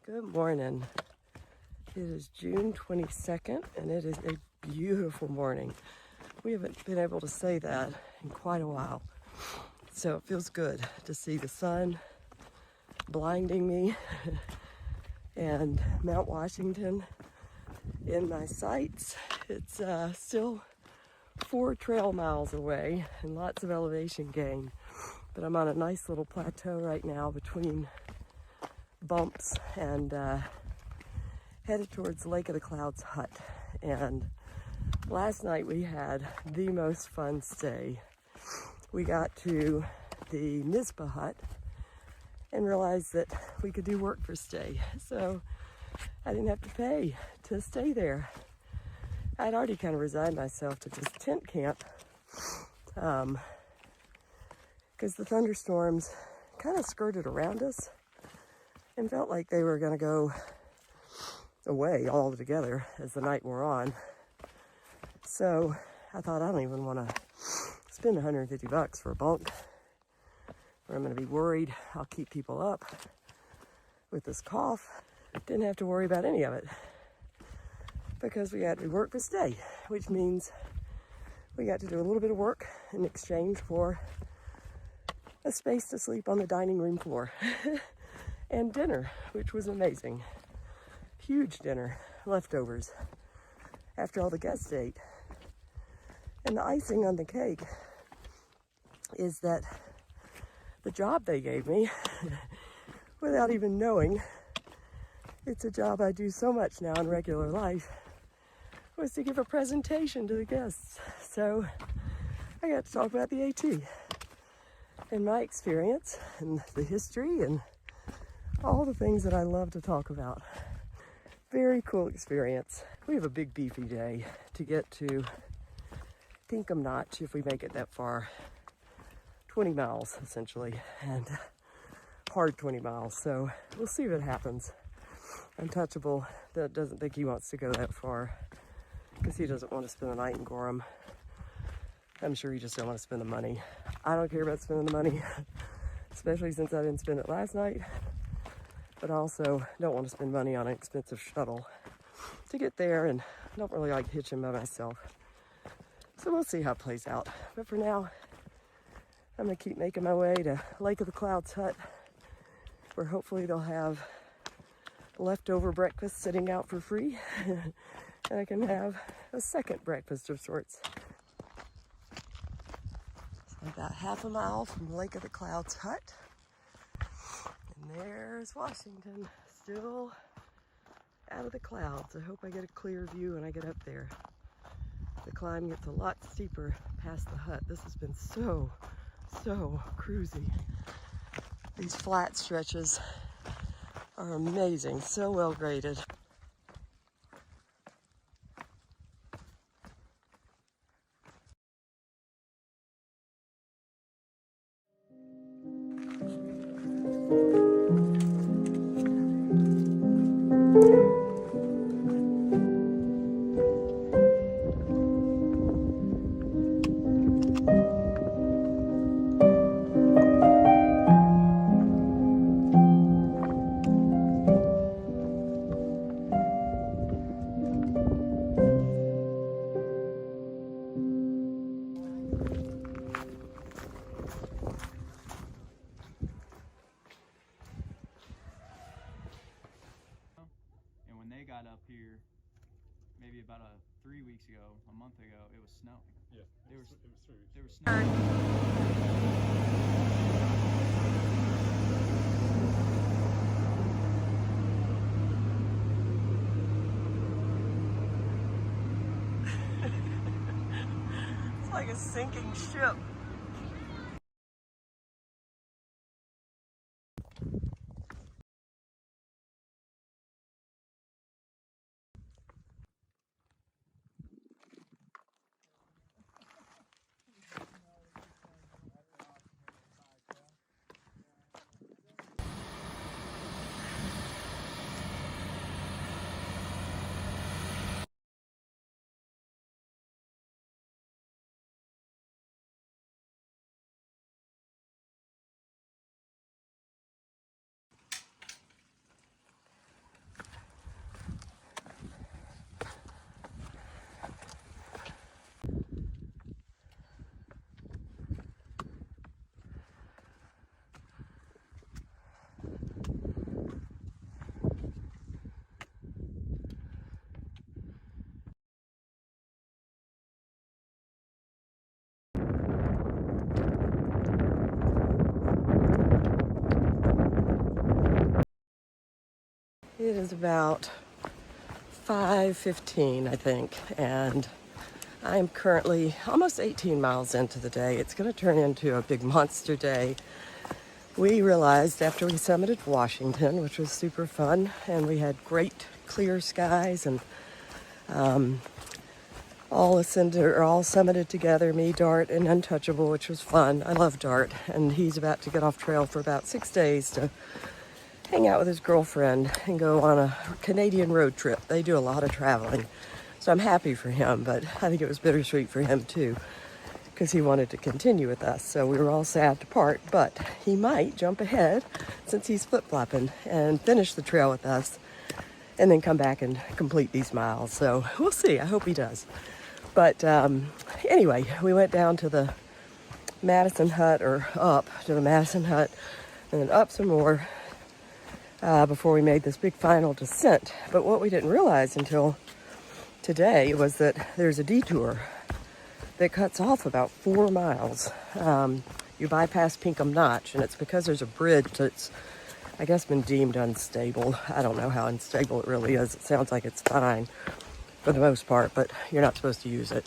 Good morning. It is June 22nd and it is a beautiful morning. We haven't been able to say that in quite a while. So it feels good to see the sun blinding me and Mount Washington in my sights. It's still 4 trail miles away and lots of elevation gain. But I'm on a nice little plateau right now between bumps and headed towards Lake of the Clouds hut. And last night we had the most fun stay. We got to the Mizpah hut and realized that we could do work for stay. So I didn't have to pay to stay there. I'd already kind of resigned myself to just tent camp because the thunderstorms kind of skirted around us and felt like they were going to go away altogether as the night wore on. So I thought, I don't even want to spend $150 for a bunk where I'm going to be worried I'll keep people up with this cough. Didn't have to worry about any of it because we had to work for stay, which means we got to do a little bit of work in exchange for a space to sleep on the dining room floor. And dinner, which was amazing. Huge dinner, leftovers, after all the guests ate. And the icing on the cake is that the job they gave me, without even knowing, it's a job I do so much now in regular life, was to give a presentation to the guests. So I got to talk about the AT and my experience and the history and all the things that I love to talk about. Very cool experience. We have a big beefy day to get to Pinkham Notch if we make it that far. 20 miles essentially, and hard 20 miles. So we'll see what happens. Untouchable that doesn't think he wants to go that far because he doesn't want to spend the night in Gorham. I'm sure he just don't want to spend the money. I don't care about spending the money, especially since I didn't spend it last night. But I also don't want to spend money on an expensive shuttle to get there, and I don't really like hitching by myself. So we'll see how it plays out. But for now, I'm going to keep making my way to Lake of the Clouds hut, where hopefully they'll have leftover breakfast sitting out for free, and I can have a second breakfast of sorts. So about half a mile from Lake of the Clouds hut. And there's Washington, still out of the clouds. I hope I get a clear view when I get up there. The climb gets a lot steeper past the hut. This has been so cruisy. These flat stretches are amazing, so well graded. And when they got up here, maybe about 3 weeks ago, a month ago, it was snowing. Yeah, it was 3 weeks. They were snowing. It's like a sinking ship. It is about 5:15, I think, and I'm currently almost 18 miles into the day. It's going to turn into a big monster day. We realized after we summited Washington, which was super fun, and we had great clear skies, and all summited together, me, Dart, and Untouchable, which was fun. I love Dart, and he's about to get off trail for about 6 days to hang out with his girlfriend and go on a Canadian road trip. They do a lot of traveling, so I'm happy for him, but I think it was bittersweet for him too, because he wanted to continue with us, so we were all sad to part, but he might jump ahead since he's flip-flopping and finish the trail with us and then come back and complete these miles. So we'll see. I hope he does. But anyway, we went down to the Madison Hut, or up to the Madison Hut, and then up some more before we made this big final descent. But what we didn't realize until today was that there's a detour that cuts off about 4 miles. You bypass Pinkham Notch, and it's because there's a bridge that's, I guess, been deemed unstable. I don't know how unstable it really is. It sounds like it's fine for the most part, but you're not supposed to use it.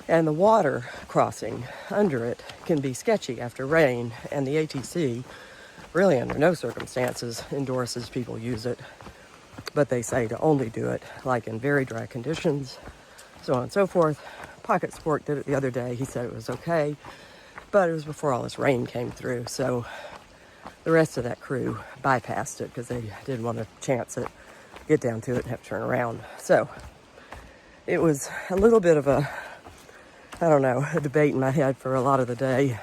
And the water crossing under it can be sketchy after rain, and the ATC really under no circumstances endorses people use it, but they say to only do it like in very dry conditions, so on and so forth. Pocket Sport did it the other day. He said it was okay, but it was before all this rain came through, so the rest of that crew bypassed it because they didn't want to chance it, get down to it and have to turn around. So it was a little bit of a debate in my head for a lot of the day.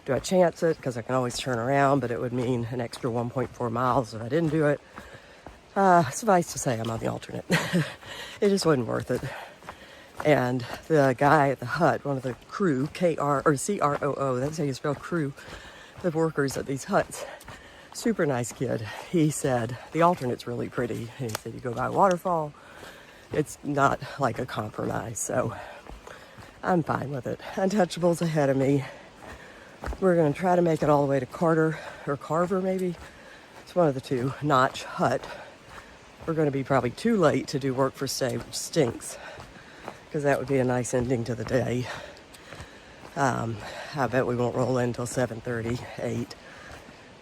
Do I chance it? Because I can always turn around, but it would mean an extra 1.4 miles if I didn't do it. Suffice to say, I'm on the alternate. It just wasn't worth it. And the guy at the hut, one of the crew, CROO, that's how you spell crew, the workers at these huts, super nice kid. He said, the alternate's really pretty. He said, you go by a waterfall. It's not like a compromise, so I'm fine with it. Untouchable's ahead of me. We're going to try to make it all the way to Carver maybe. It's one of the two, Notch Hut. We're going to be probably too late to do work for stay, which stinks, because that would be a nice ending to the day. I bet we won't roll in until 7:30, 8.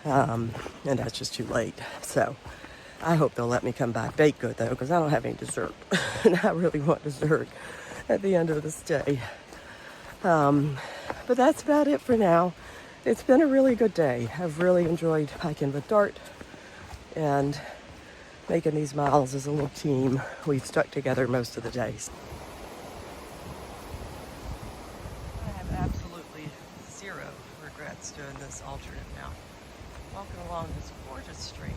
And that's just too late. So I hope they'll let me come back. Bake good though, because I don't have any dessert. And I really want dessert at the end of this day. But that's about it for now. It's been a really good day. I've really enjoyed hiking with Dart and making these miles as a little team. We've stuck together most of the days. I have absolutely zero regrets doing this alternate now. Walking along this gorgeous stream.